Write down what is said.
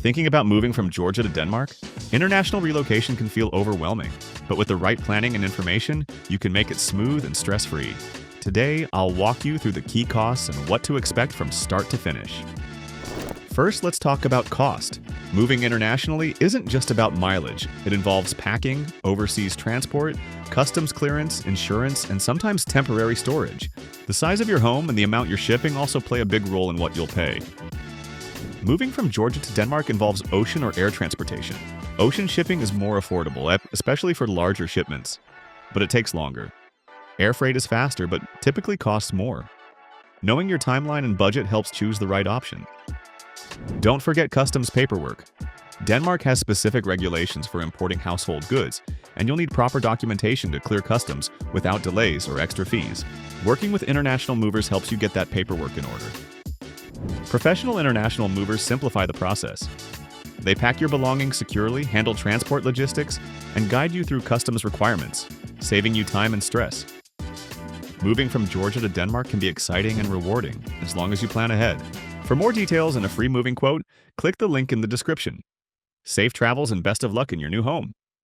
Thinking about moving from Georgia to Denmark? International relocation can feel overwhelming, but with the right planning and information, you can make it smooth and stress-free. Today, I'll walk you through the key costs and what to expect from start to finish. First, let's talk about cost. Moving internationally isn't just about mileage. It involves packing, overseas transport, customs clearance, insurance, and sometimes temporary storage. The size of your home and the amount you're shipping also play a big role in what you'll pay. Moving from Georgia to Denmark involves ocean or air transportation. Ocean shipping is more affordable, especially for larger shipments, but it takes longer. Air freight is faster, but typically costs more. Knowing your timeline and budget helps choose the right option. Don't forget customs paperwork. Denmark has specific regulations for importing household goods, and you'll need proper documentation to clear customs without delays or extra fees. Working with international movers helps you get that paperwork in order. Professional international movers simplify the process. They pack your belongings securely, handle transport logistics, and guide you through customs requirements, saving you time and stress. Moving from Georgia to Denmark can be exciting and rewarding, as long as you plan ahead. For more details and a free moving quote, click the link in the description. Safe travels and best of luck in your new home.